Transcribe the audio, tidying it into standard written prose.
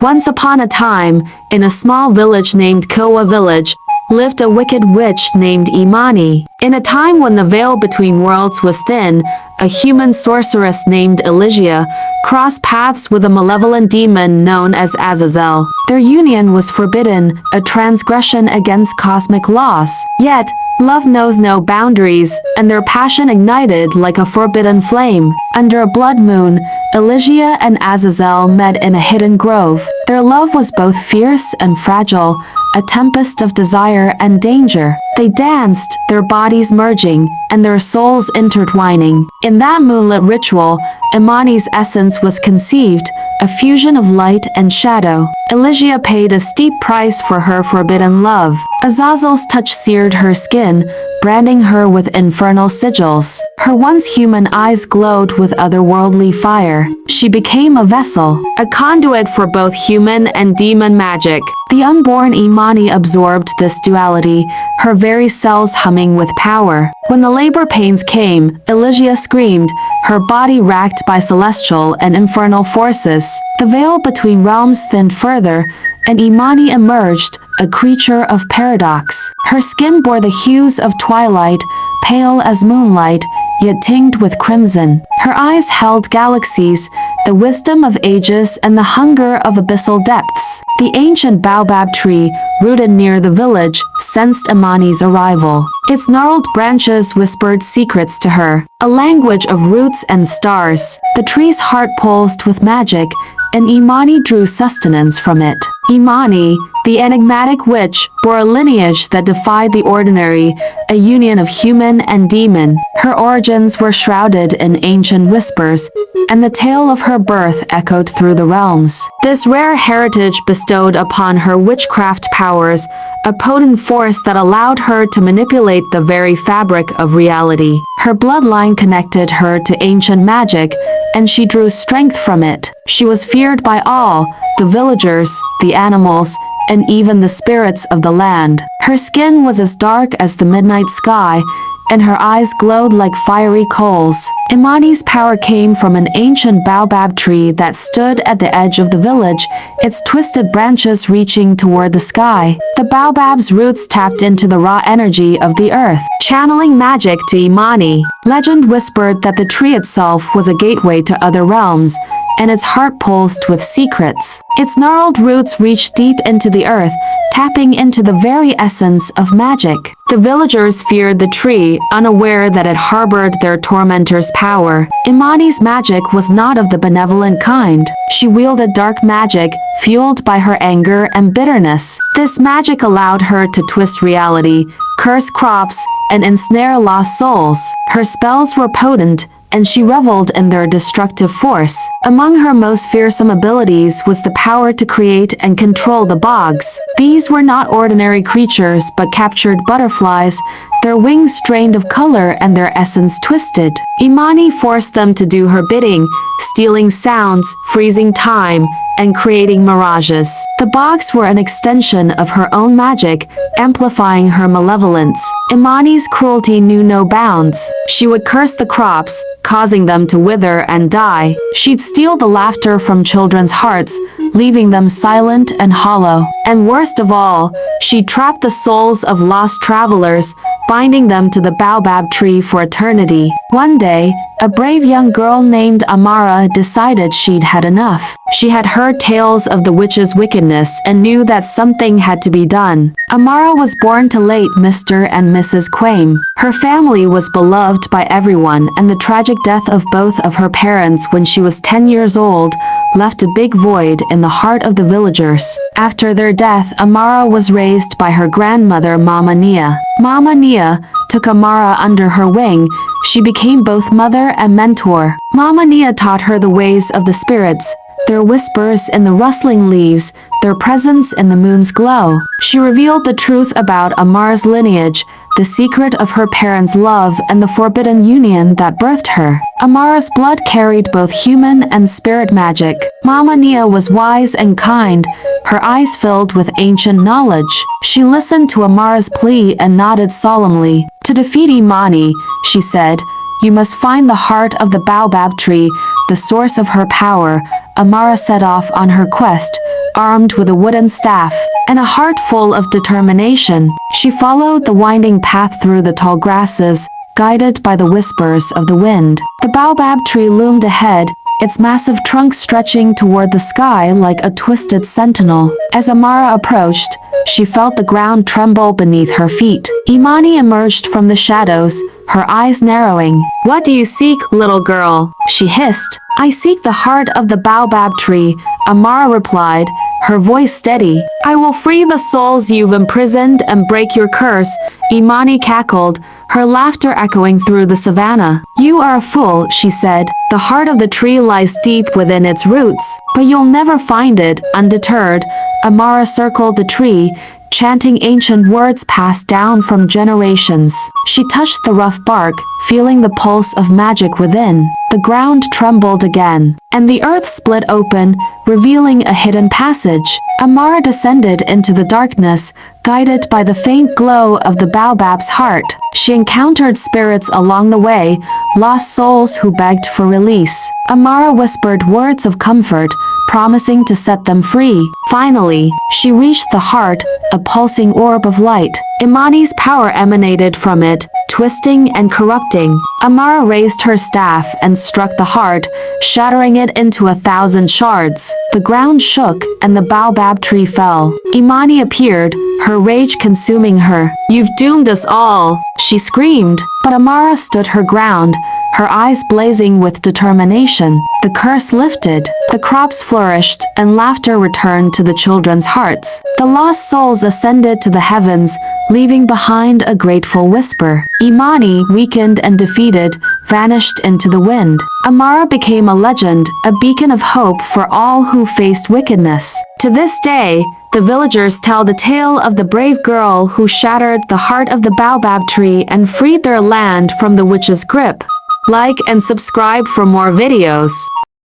Once upon a time, in a small village named Koa Village, lived a wicked witch named Imani. In a time when the veil between worlds was thin, a human sorceress named Elysia crossed paths with a malevolent demon known as Azazel. Their union was forbidden, a transgression against cosmic laws. Yet, love knows no boundaries, and their passion ignited like a forbidden flame. Under a blood moon, Elysia and Azazel met in a hidden grove. Their love was both fierce and fragile, a tempest of desire and danger. They danced, their bodies merging, and their souls intertwining. In that moonlit ritual, Imani's essence was conceived, a fusion of light and shadow. Elysia paid a steep price for her forbidden love. Azazel's touch seared her skin, branding her with infernal sigils. Her once human eyes glowed with otherworldly fire. She became a vessel, a conduit for both human and demon magic. The unborn Imani absorbed this duality, her very cells humming with power. When the labor pains came, Elysia screamed, her body racked by celestial and infernal forces. The veil between realms thinned further, and Imani emerged, a creature of paradox. Her skin bore the hues of twilight, pale as moonlight, yet tinged with crimson. Her eyes held galaxies, the wisdom of ages and the hunger of abyssal depths. The ancient baobab tree, rooted near the village, sensed Imani's arrival. Its gnarled branches whispered secrets to her, a language of roots and stars. The tree's heart pulsed with magic, and Imani drew sustenance from it. Imani, the enigmatic witch, bore a lineage that defied the ordinary, a union of human and demon. Her origins were shrouded in ancient whispers, and the tale of her birth echoed through the realms. This rare heritage bestowed upon her witchcraft powers, a potent force that allowed her to manipulate the very fabric of reality. Her bloodline connected her to ancient magic, and she drew strength from it. She was feared by all, the villagers, the animals, and even the spirits of the land. Her skin was as dark as the midnight sky, and her eyes glowed like fiery coals. Imani's power came from an ancient baobab tree that stood at the edge of the village, its twisted branches reaching toward the sky. The baobab's roots tapped into the raw energy of the earth, channeling magic to Imani. Legend whispered that the tree itself was a gateway to other realms, and its heart pulsed with secrets. Its gnarled roots reached deep into the earth, tapping into the very essence of magic. The villagers feared the tree, unaware that it harbored their tormentor's power. Imani's magic was not of the benevolent kind. She wielded dark magic, fueled by her anger and bitterness. This magic allowed her to twist reality, curse crops, and ensnare lost souls. Her spells were potent, and she reveled in their destructive force. Among her most fearsome abilities was the power to create and control the bogs. These were not ordinary creatures but captured butterflies, their wings strained of color and their essence twisted. Imani forced them to do her bidding, stealing sounds, freezing time, and creating mirages. The bogs were an extension of her own magic, amplifying her malevolence. Imani's cruelty knew no bounds. She would curse the crops, causing them to wither and die. She'd steal the laughter from children's hearts, leaving them silent and hollow. And worst of all, she trapped the souls of lost travelers, binding them to the baobab tree for eternity. One day, a brave young girl named Amara decided she'd had enough. She had heard tales of the witch's wickedness and knew that something had to be done. Amara was born to late Mr. and Mrs. Quame. Her family was beloved by everyone, and the tragic death of both of her parents when she was 10 years old left a big void in the heart of the villagers. After their death, Amara was raised by her grandmother Mama Nia. Mama Nia took Amara under her wing. She became both mother and mentor. Mama Nia taught her the ways of the spirits, their whispers in the rustling leaves, their presence in the moon's glow. She revealed the truth about Amara's lineage, the secret of her parents' love, and the forbidden union that birthed her. Amara's blood carried both human and spirit magic. Mama Nia was wise and kind, her eyes filled with ancient knowledge. She listened to Amara's plea and nodded solemnly. To defeat Imani, she said, you must find the heart of the baobab tree, the source of her power, Amara set off on her quest, armed with a wooden staff and a heart full of determination. She followed the winding path through the tall grasses, guided by the whispers of the wind. The baobab tree loomed ahead, its massive trunk stretching toward the sky like a twisted sentinel. As Amara approached, she felt the ground tremble beneath her feet. Imani emerged from the shadows, her eyes narrowing. "What do you seek, little girl?" she hissed. "I seek the heart of the baobab tree," Amara replied, her voice steady. "I will free the souls you've imprisoned and break your curse," Imani cackled, her laughter echoing through the savannah. "You are a fool," she said. "The heart of the tree lies deep within its roots, but you'll never find it." Undeterred, Amara circled the tree, chanting ancient words passed down from generations. She touched the rough bark, feeling the pulse of magic within. The ground trembled again, and the earth split open, revealing a hidden passage. Amara descended into the darkness, guided by the faint glow of the baobab's heart. She encountered spirits along the way, lost souls who begged for release. Amara whispered words of comfort, promising to set them free. Finally, she reached the heart, a pulsing orb of light. Imani's power emanated from it, twisting and corrupting. Amara raised her staff and struck the heart, shattering it into 1,000 shards. The ground shook and the baobab tree fell. Imani appeared, her rage consuming her. "You've doomed us all," she screamed. But Amara stood her ground, her eyes blazing with determination. The curse lifted, the crops flourished, and laughter returned to the children's hearts. The lost souls ascended to the heavens, leaving behind a grateful whisper. Imani, weakened and defeated, vanished into the wind. Amara became a legend, a beacon of hope for all who faced wickedness. To this day, the villagers tell the tale of the brave girl who shattered the heart of the baobab tree and freed their land from the witch's grip. Like and subscribe for more videos.